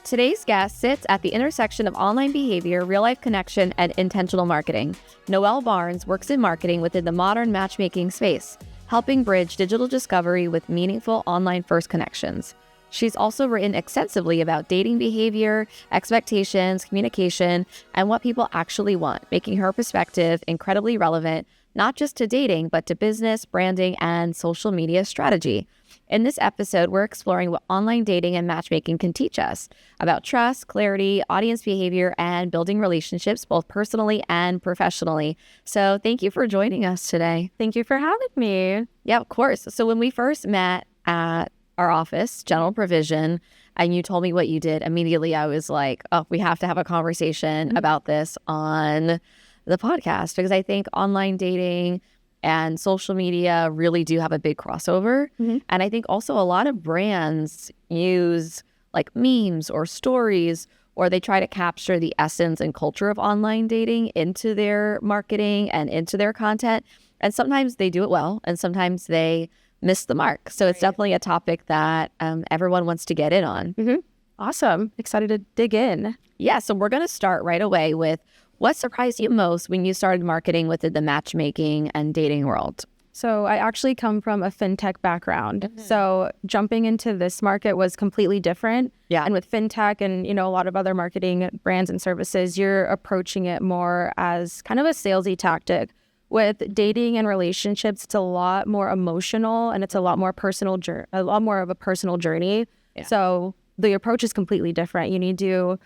Today's guest sits at the intersection of online behavior, real-life connection, and intentional marketing. Noelle Barnes works in marketing within the modern matchmaking space, helping bridge digital discovery with meaningful online-first connections. She's also written extensively about dating behavior, expectations, communication, and what people actually want, making her perspective incredibly relevant, not just to dating, but to business, branding, and social media strategy. In this episode, we're exploring what online dating and matchmaking can teach us about trust, clarity, audience behavior, and building relationships both personally and professionally. So thank you for joining us today. Thank you for having me. Yeah, of course. So when we first met at our office, General Provision, and you told me what you did, immediately I was like, oh, we have to have a conversation about this on the podcast, because I think online dating and social media really do have a big crossover. And I think also a lot of brands use like memes or stories, or they try to capture the essence and culture of online dating into their marketing and into their content. And sometimes they do it well, and sometimes they miss the mark. So it's definitely a topic that everyone wants to get in on. Awesome. Excited to dig in. Yeah, so we're going to start right away with what surprised you most when you started marketing within the matchmaking and dating world? So I actually come from a fintech background. So jumping into this market was completely different. Yeah. And with fintech and, a lot of other marketing brands and services, you're approaching it more as kind of a salesy tactic. With dating and relationships, it's a lot more emotional and it's a lot more personal, a lot more of a personal journey. Yeah. So the approach is completely different. You need to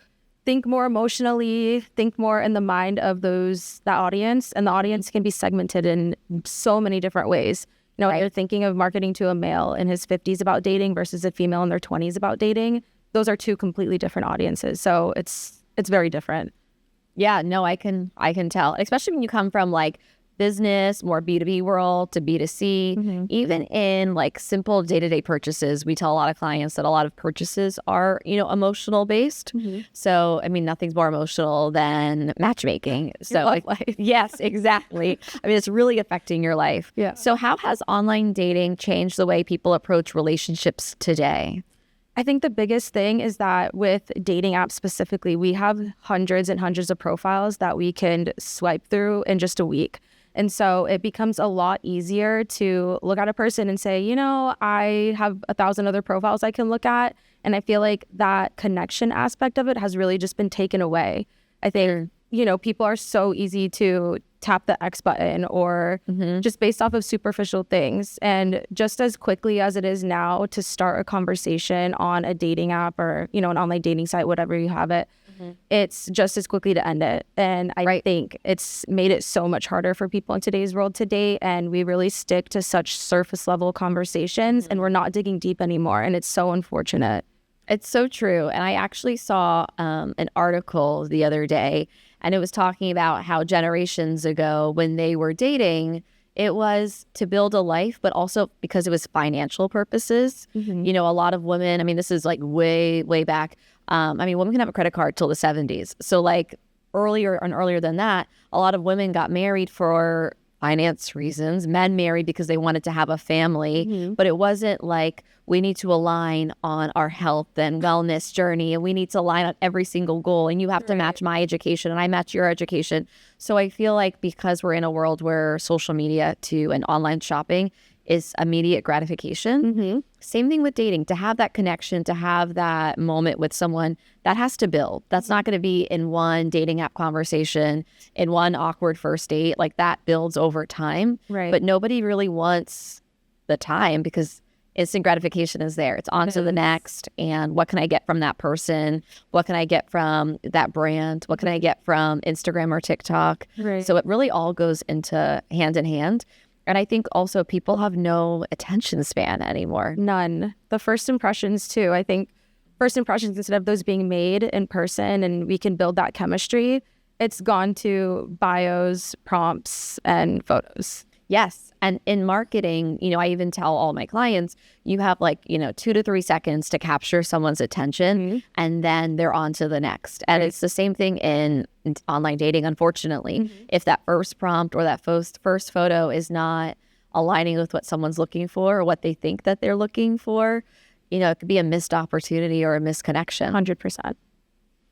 think more emotionally, think more in the mind of that audience, and the audience can be segmented in so many different ways. You're thinking of marketing to a male in his 50s about dating versus a female in their 20s about dating. Those are two completely different audiences. So it's very different. Yeah, no, I can tell, especially when you come from like business, more B2B world to B2C, even in like simple day-to-day purchases, we tell a lot of clients that a lot of purchases are, emotional based. So, I mean, nothing's more emotional than matchmaking. So yes, exactly. I mean, it's really affecting your life. Yeah. So how has online dating changed the way people approach relationships today? I think the biggest thing is that with dating apps specifically, we have hundreds and hundreds of profiles that we can swipe through in just a week. And so it becomes a lot easier to look at a person and say, I have 1,000 other profiles I can look at. And I feel like that connection aspect of it has really just been taken away. I think, people are so easy to tap the X button or just based off of superficial things. And just as quickly as it is now to start a conversation on a dating app or, an online dating site, whatever you have it, it's just as quickly to end it. And I think it's made it so much harder for people in today's world to date. And we really stick to such surface level conversations and we're not digging deep anymore. And it's so unfortunate. It's so true. And I actually saw an article the other day, and it was talking about how generations ago when they were dating, it was to build a life, but also because it was financial purposes. A lot of women, I mean, this is like way, way back. Women can have a credit card till the 70s. So like earlier than that, a lot of women got married for finance reasons. Men married because they wanted to have a family, but it wasn't like we need to align on our health and wellness journey, and we need to align on every single goal, and you have to match my education and I match your education. So I feel like because we're in a world where social media too and online shopping is immediate gratification. Same thing with dating. To have that connection, to have that moment with someone, that has to build. That's not going to be in one dating app conversation, in one awkward first date. Like that builds over time. Right. But nobody really wants the time because instant gratification is there. It's on to the next. And what can I get from that person? What can I get from that brand? What can I get from Instagram or TikTok? Right. So it really all goes into hand in hand. And I think also people have no attention span anymore. None. The first impressions too. I think first impressions, instead of those being made in person and we can build that chemistry, it's gone to bios, prompts, and photos. Yes. And in marketing, I even tell all my clients, you have 2 to 3 seconds to capture someone's attention and then they're on to the next. And it's the same thing in online dating, unfortunately. If that first prompt or that first photo is not aligning with what someone's looking for or what they think that they're looking for, it could be a missed opportunity or a misconnection. 100%.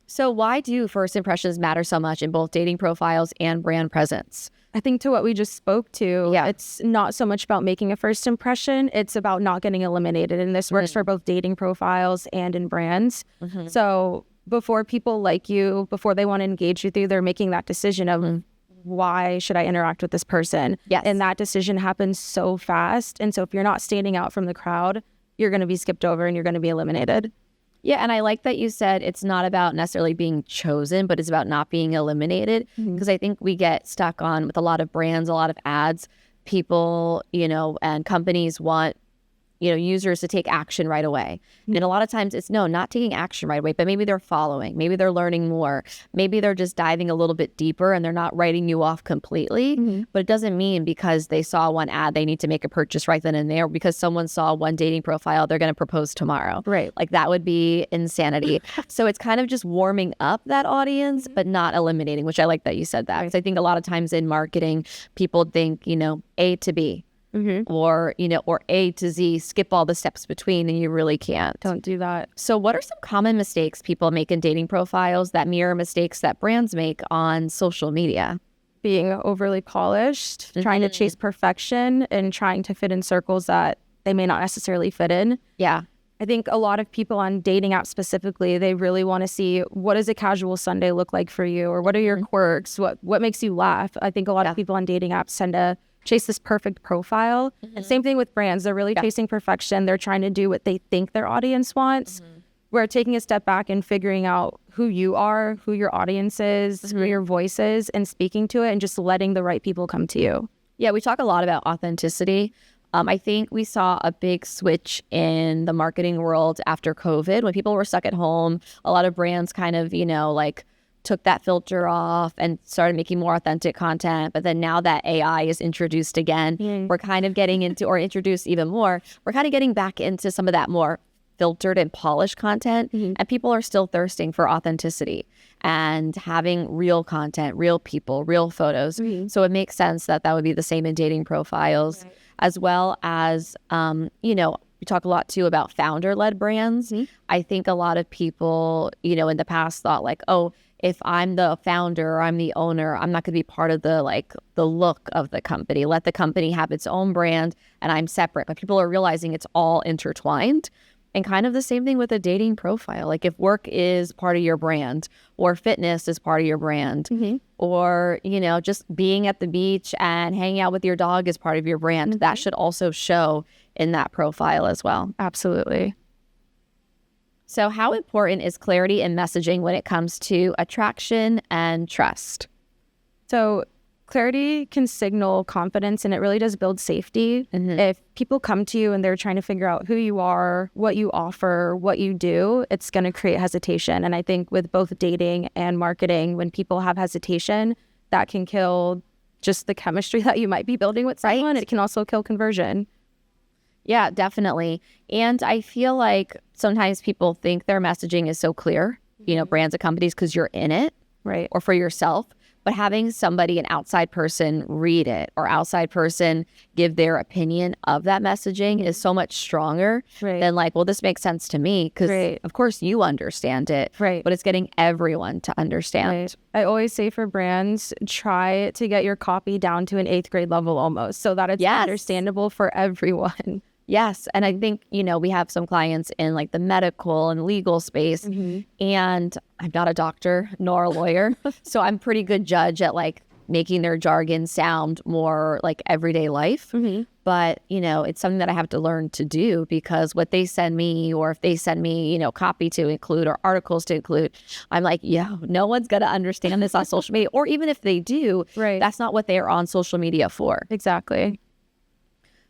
So why do first impressions matter so much in both dating profiles and brand presence? I think to what we just spoke to, it's not so much about making a first impression. It's about not getting eliminated. And this works for both dating profiles and in brands. So before people like you, before they want to engage with you, they're making that decision of why should I interact with this person? Yes. And that decision happens so fast. And so if you're not standing out from the crowd, you're going to be skipped over and you're going to be eliminated. Yeah, and I like that you said it's not about necessarily being chosen, but it's about not being eliminated. Because I think we get stuck on with a lot of brands, a lot of ads, people, and companies want, users to take action right away. And a lot of times it's not taking action right away, but maybe they're following, maybe they're learning more, maybe they're just diving a little bit deeper and they're not writing you off completely. But it doesn't mean because they saw one ad, they need to make a purchase right then and there. Because someone saw one dating profile, they're going to propose tomorrow. Right. Like that would be insanity. So it's kind of just warming up that audience, but not eliminating, which I like that you said that. Because I think a lot of times in marketing, people think, A to B. Or A to Z, skip all the steps between, and you really can't. Don't do that. So what are some common mistakes people make in dating profiles that mirror mistakes that brands make on social media? Being overly polished, trying to chase perfection, and trying to fit in circles that they may not necessarily fit in. Yeah. I think a lot of people on dating apps specifically, they really want to see what does a casual Sunday look like for you, or what are your quirks, what makes you laugh. I think a lot of people on dating apps tend to chase this perfect profile. And same thing with brands. They're really chasing perfection. They're trying to do what they think their audience wants. We're taking a step back and figuring out who you are, who your audience is, who your voice is, and speaking to it and just letting the right people come to you. Yeah, we talk a lot about authenticity. I think we saw a big switch in the marketing world after COVID when people were stuck at home. A lot of brands kind of, took that filter off and started making more authentic content. But then now that AI is introduced again, we're kind of getting into, or introduced even more, we're kind of getting back into some of that more filtered and polished content. And people are still thirsting for authenticity and having real content, real people, real photos. So it makes sense that would be the same in dating profiles, as well as, we talk a lot too about founder-led brands. I think a lot of people, in the past thought like, oh, if I'm the founder or I'm the owner, I'm not going to be part of the look of the company. Let the company have its own brand and I'm separate. But people are realizing it's all intertwined. And kind of the same thing with a dating profile. Like if work is part of your brand or fitness is part of your brand or, just being at the beach and hanging out with your dog is part of your brand, that should also show in that profile as well. Absolutely. So how important is clarity in messaging when it comes to attraction and trust? So clarity can signal confidence and it really does build safety. If people come to you and they're trying to figure out who you are, what you offer, what you do, it's going to create hesitation. And I think with both dating and marketing, when people have hesitation, that can kill just the chemistry that you might be building with someone. It can also kill conversion. Yeah, definitely. And I feel like sometimes people think their messaging is so clear, brands and companies, because you're in it, right? Or for yourself. But having somebody, an outside person, read it or outside person give their opinion of that messaging is so much stronger than this makes sense to me because, of course, you understand it, but it's getting everyone to understand. I always say for brands, try to get your copy down to an 8th grade level almost so that it's understandable for everyone. Yes. And I think, we have some clients in the medical and legal space and I'm not a doctor nor a lawyer. So I'm pretty good judge at making their jargon sound more like everyday life. But, it's something that I have to learn to do because what they send me or if they send me, copy to include or articles to include, I'm like, no one's going to understand this on social media. Or even if they do, that's not what they're on social media for. Exactly.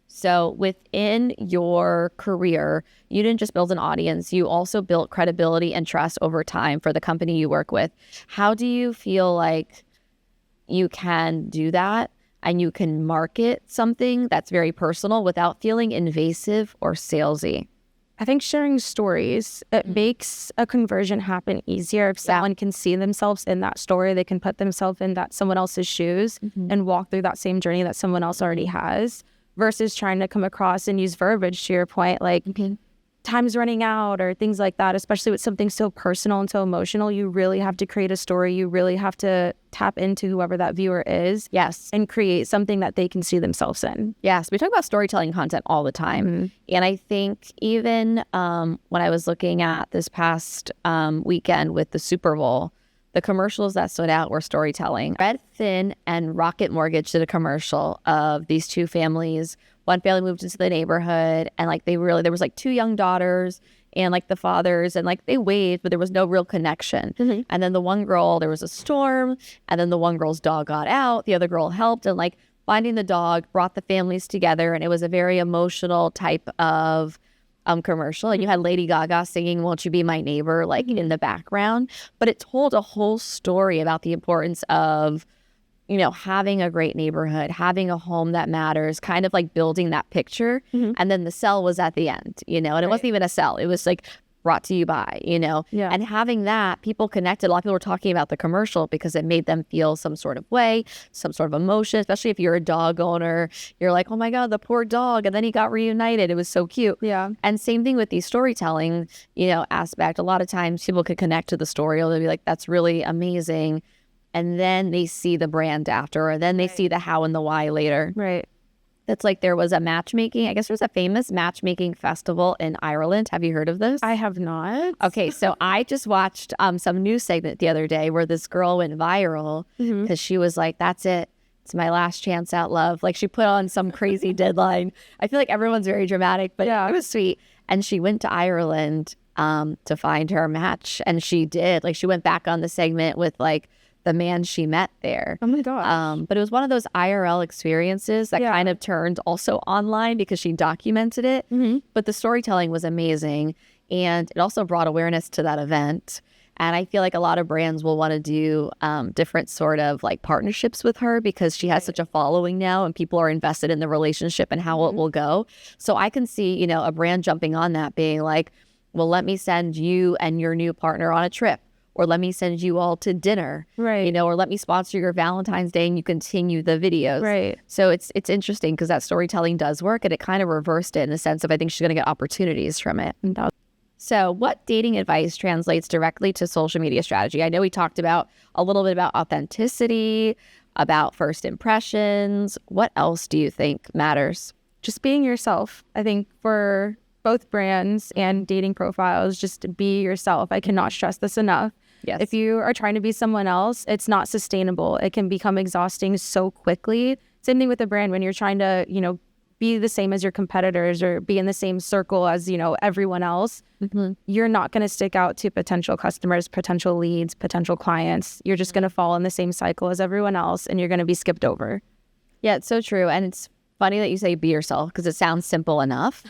So within your career, you didn't just build an audience, you also built credibility and trust over time for the company you work with. How do you feel like you can do that and you can market something that's very personal without feeling invasive or salesy? I think sharing stories, it makes a conversion happen easier. If someone can see themselves in that story, they can put themselves in someone else's shoes and walk through that same journey that someone else already has. Versus trying to come across and use verbiage to your point, time's running out or things like that, especially with something so personal and so emotional. You really have to create a story. You really have to tap into whoever that viewer is. Yes. And create something that they can see themselves in. Yes. We talk about storytelling content all the time. Mm-hmm. And I think even when I was looking at this past weekend with the Super Bowl, the commercials that stood out were storytelling. Redfin and Rocket Mortgage did a commercial of these two families. One family moved into the neighborhood, and like there was like two young daughters and like the fathers, and like they waved, but there was no real connection. Mm-hmm. And then the one girl, there was a storm, and then the one girl's dog got out. The other girl helped, and like finding the dog brought the families together, and it was a very emotional type of commercial. And you had Lady Gaga singing "Won't You Be My Neighbor" like in the background, but it told a whole story about the importance of, you know, having a great neighborhood, having a home that matters, kind of like building that picture. Mm-hmm. And then the sell was at the end, you know, and it wasn't even a sell. It was like brought to you by, you know, and having that, people connected. A lot of people were talking about the commercial because it made them feel some sort of way, some sort of emotion, especially if you're a dog owner. You're like, oh my God, the poor dog. And then he got reunited. It was so cute. Yeah. And same thing with the storytelling, you know, aspect. A lot of times people could connect to the story, or they'll be like, that's really amazing. And then they see the brand after, or then they see the how and the why later. Right. That's like there was a matchmaking, I guess there's a famous matchmaking festival in Ireland. Have you heard of this? I have not. Okay, so I just watched some news segment the other day where this girl went viral because she was like, that's it. It's my last chance at love. Like she put on some crazy deadline. I feel like everyone's very dramatic, but it was sweet. And she went to Ireland to find her match. And she did. Like she went back on the segment with like the man she met there. Oh my gosh. But it was one of those IRL experiences that kind of turned also online because she documented it. But the storytelling was amazing. And it also brought awareness to that event. And I feel like a lot of brands will want to do different sort of like partnerships with her because she has such a following now and people are invested in the relationship and how it will go. So I can see, you know, a brand jumping on that being like, well, let me send you and your new partner on a trip. Or let me send you all to dinner, you know, or let me sponsor your Valentine's Day and you continue the videos. Right. So it's interesting because that storytelling does work, and it kind of reversed it in the sense of I think she's going to get opportunities from it. So what dating advice translates directly to social media strategy? I know we talked about a little bit about authenticity, about first impressions. What else do you think matters? Just being yourself. I think for both brands and dating profiles, just be yourself. I cannot stress this enough. Yes. If you are trying to be someone else, it's not sustainable. It can become exhausting so quickly. Same thing with a brand when you're trying to, you know, be the same as your competitors or be in the same circle as, you know, everyone else. You're not going to stick out to potential customers, potential leads, potential clients. You're just going to fall in the same cycle as everyone else and you're going to be skipped over. Yeah, it's so true. And it's funny that you say be yourself because it sounds simple enough.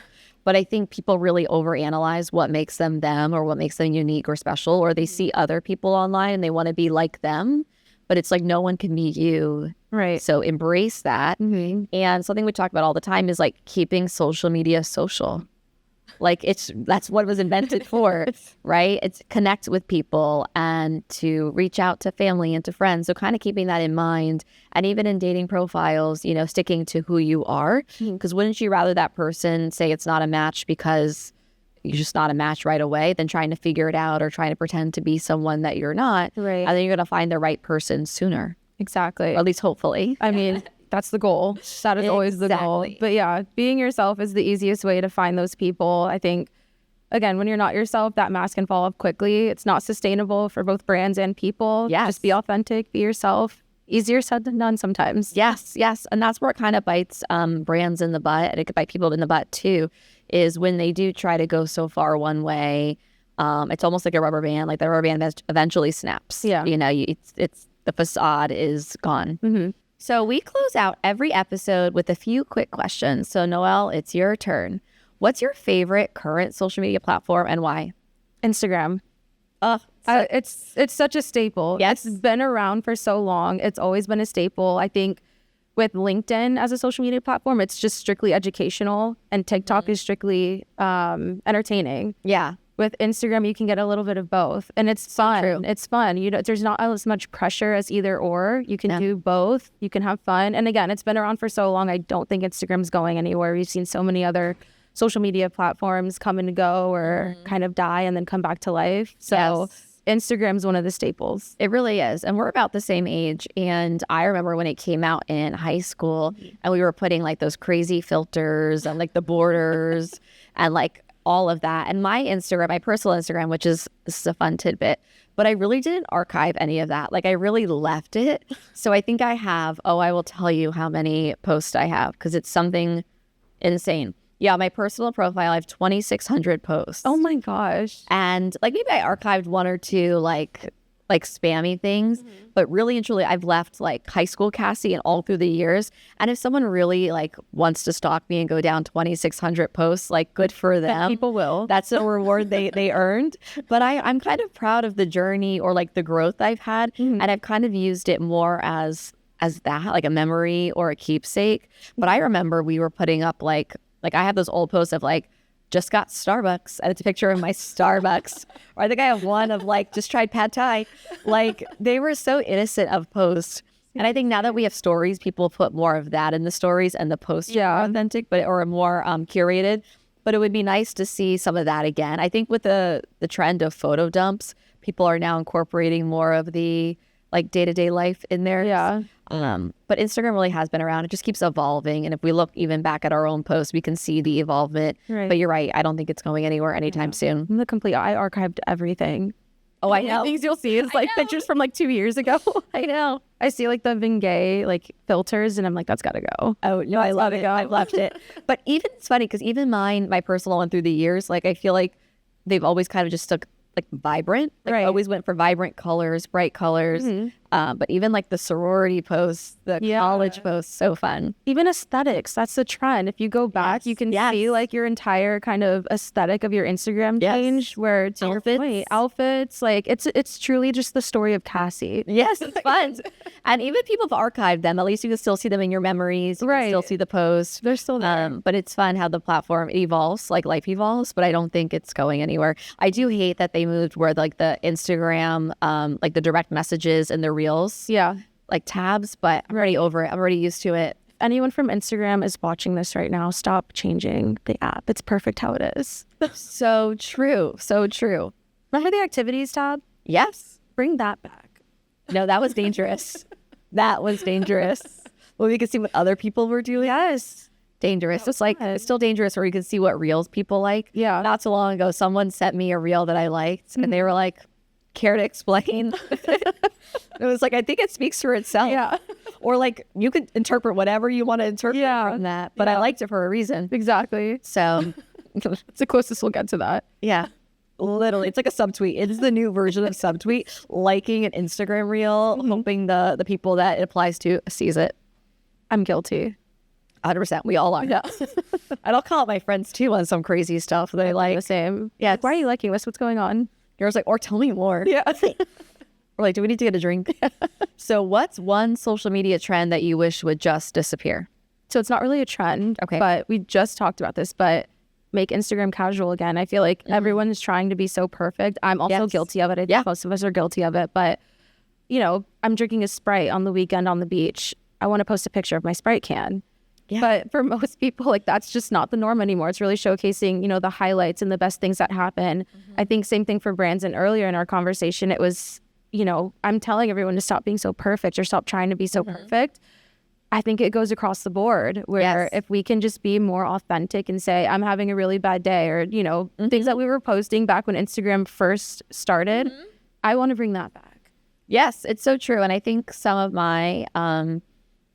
But I think people really overanalyze what makes them them or what makes them unique or special, or they see other people online and they want to be like them. But it's like no one can be you. Right. So embrace that. And something we talk about all the time is like keeping social media social. Like that's what it was invented for, right? It's connect with people and to reach out to family and to friends. So kind of keeping that in mind. And even in dating profiles, you know, sticking to who you are. Because wouldn't you rather that person say it's not a match because you're just not a match right away than trying to figure it out or trying to pretend to be someone that you're not? Right. And then you're going to find the right person sooner. Exactly. Or at least hopefully. I mean, that's the goal. That is always the goal. But yeah, being yourself is the easiest way to find those people. I think, again, when you're not yourself, that mask can fall off quickly. It's not sustainable for both brands and people. Yes. Just be authentic, be yourself. Easier said than done sometimes. Yes. And that's where it kind of bites brands in the butt, and it could bite people in the butt too, is when they do try to go so far one way. It's almost like a rubber band, like the rubber band eventually snaps. Yeah. You know, it's the facade is gone. So we close out every episode with a few quick questions. So Noelle, it's your turn. What's your favorite current social media platform and why? Instagram. It's such a staple. Yes. It's been around for so long. It's always been a staple. I think with LinkedIn as a social media platform, it's just strictly educational, and TikTok is strictly entertaining. Yeah. With Instagram, you can get a little bit of both, and it's fun. True. It's fun. You know, there's not as much pressure as either or. You can do both. You can have fun. And again, it's been around for so long. I don't think Instagram's going anywhere. We've seen so many other social media platforms come and go or kind of die and then come back to life. So Instagram's one of the staples. It really is. And we're about the same age. And I remember when it came out in high school and we were putting like those crazy filters and like the borders and like all of that. And my Instagram, my personal Instagram, which is, this is a fun tidbit, but I really didn't archive any of that. Like I really left it. So I think I have, I will tell you how many posts I have because it's something insane. Yeah, my personal profile, I have 2,600 posts. Oh my gosh. And like maybe I archived one or two like spammy things, but really and truly I've left like high school Cassie and all through the years. And if someone really like wants to stalk me and go down 2,600 posts, like good for them. People will. That's a reward they earned. But I'm kind of proud of the journey or like the growth I've had. And I've kind of used it more as that, like a memory or a keepsake. But I remember we were putting up like I have those old posts of like, just got Starbucks, and it's a picture of my Starbucks. Or I think I have one of like, just tried pad thai. Like they were so innocent of posts. And I think now that we have stories, people put more of that in the stories and the posts are authentic, or more curated. But it would be nice to see some of that again. I think with the trend of photo dumps, people are now incorporating more of the like day-to-day life in there. Yeah. But Instagram really has been around. It just keeps evolving. And if we look even back at our own posts, we can see the evolvement. Right. But you're right. I don't think it's going anywhere anytime soon. I'm I archived everything. Oh, I know. Things you'll see is like pictures from like 2 years ago. I know. I see like the Vingay like filters and I'm like, that's got to go. Oh, no, I love it. I've left it. But even it's funny because even my personal one through the years, like I feel like they've always kind of just stuck like vibrant, like always went for vibrant colors, bright colors. But even like the sorority posts, the college posts, so fun. Even aesthetics, that's the trend. If you go back, you can see like your entire kind of aesthetic of your Instagram change, where to your point, outfits, like it's truly just the story of Cassie. Yes, it's fun. And even people have archived them. At least you can still see them in your memories. You can still see the posts. They're still there. But it's fun how the platform evolves, like life evolves, but I don't think it's going anywhere. I do hate that they moved where like the Instagram, like the direct messages and the reels, like tabs, but I'm already over it. I'm already used to it. If anyone from Instagram is watching this right now, stop changing the app. It's perfect how it is. So true. So true. Remember the activities tab? Yes. Bring that back. No, that was dangerous. That was dangerous. Well, we could see what other people were doing. Yes. Dangerous. Just like it's still dangerous where you can see what reels people like. Yeah. Not so long ago, someone sent me a reel that I liked and they were like, care to explain? It was like, I think it speaks for itself. Yeah. Or like you could interpret whatever you want to interpret from that. But I liked it for a reason. Exactly. So it's the closest we'll get to that. Yeah. Literally, it's like a subtweet. It's the new version of subtweet, liking an Instagram reel, hoping the people that it applies to sees it. I'm guilty. 100%. We all are. Yeah. And I'll call out my friends too on some crazy stuff they like. The same. Yeah. Like, why are you liking this? What's going on? Yours like, or tell me more. Yeah. Or like, do we need to get a drink? So what's one social media trend that you wish would just disappear? So it's not really a trend. Okay. But we just talked about this, but make Instagram casual again. I feel like everyone is trying to be so perfect. I'm also guilty of it. I think most of us are guilty of it. But, you know, I'm drinking a Sprite on the weekend on the beach. I want to post a picture of my Sprite can. Yeah. But for most people, like that's just not the norm anymore. It's really showcasing, you know, the highlights and the best things that happen. I think same thing for brands. And earlier in our conversation, it was, you know, I'm telling everyone to stop being so perfect or stop trying to be so perfect. I think it goes across the board where if we can just be more authentic and say, I'm having a really bad day, or, you know, things that we were posting back when Instagram first started, I want to bring that back. Yes, it's so true. And I think some of my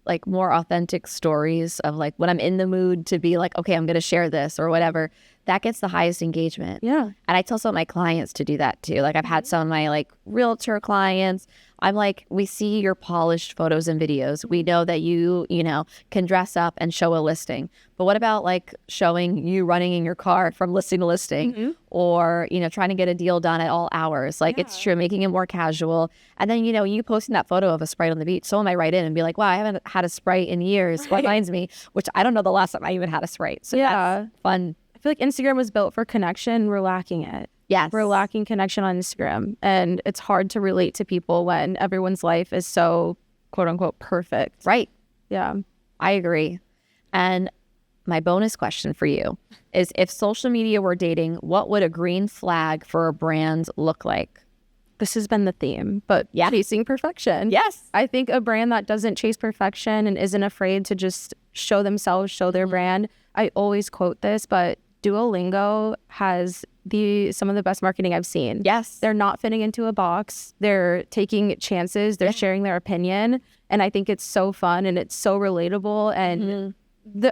like more authentic stories of like when I'm in the mood to be like, okay, I'm going to share this or whatever, that gets the highest engagement. Yeah. And I tell some of my clients to do that too. Like I've had some of my like realtor clients. I'm like, we see your polished photos and videos. We know that you know, can dress up and show a listing. But what about like showing you running in your car from listing to listing or, you know, trying to get a deal done at all hours? Like it's true, making it more casual. And then, you know, you posting that photo of a Sprite on the beach, someone might write in and be like, wow, I haven't had a Sprite in years. What reminds me, which I don't know the last time I even had a Sprite. So that's fun. I feel like Instagram was built for connection. We're lacking it. Yes. We're lacking connection on Instagram. And it's hard to relate to people when everyone's life is so, quote unquote, perfect. Right. Yeah. I agree. And my bonus question for you is, if social media were dating, what would a green flag for a brand look like? This has been the theme, but chasing perfection. Yes. I think a brand that doesn't chase perfection and isn't afraid to just show themselves, show their brand. I always quote this, but Duolingo has some of the best marketing I've seen. Yes. They're not fitting into a box. They're taking chances. They're sharing their opinion. And I think it's so fun and it's so relatable. And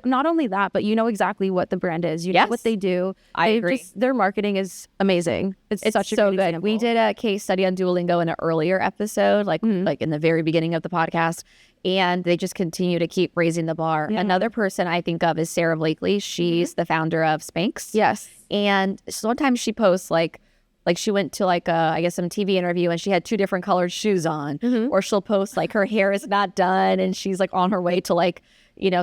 not only that, but you know exactly what the brand is. You know what they do. I agree. Their marketing is amazing. It's such a so great good. example. We did a case study on Duolingo in an earlier episode, like in the very beginning of the podcast, and they just continue to keep raising the bar. Another person I think of is Sarah Blakely. She's the founder of Spanx. Yes. And sometimes she posts like she went to I guess some TV interview and she had 2 different colored shoes on, or she'll post like her hair is not done and she's like on her way to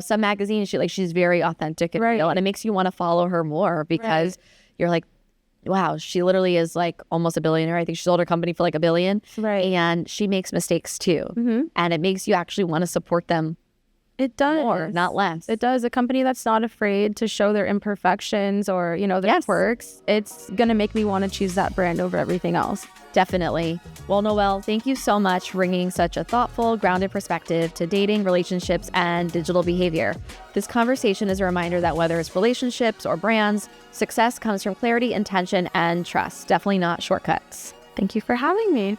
some magazine. She's very authentic and real, and it makes you want to follow her more because you're like, wow, she literally is like almost a billionaire. I think she sold her company for like $1 billion, and she makes mistakes too, and it makes you actually want to support them. It does. More, not less. It does. A company that's not afraid to show their imperfections or, their quirks, it's going to make me want to choose that brand over everything else. Definitely. Well, Noelle, thank you so much for bringing such a thoughtful, grounded perspective to dating, relationships, and digital behavior. This conversation is a reminder that whether it's relationships or brands, success comes from clarity, intention, and trust. Definitely not shortcuts. Thank you for having me.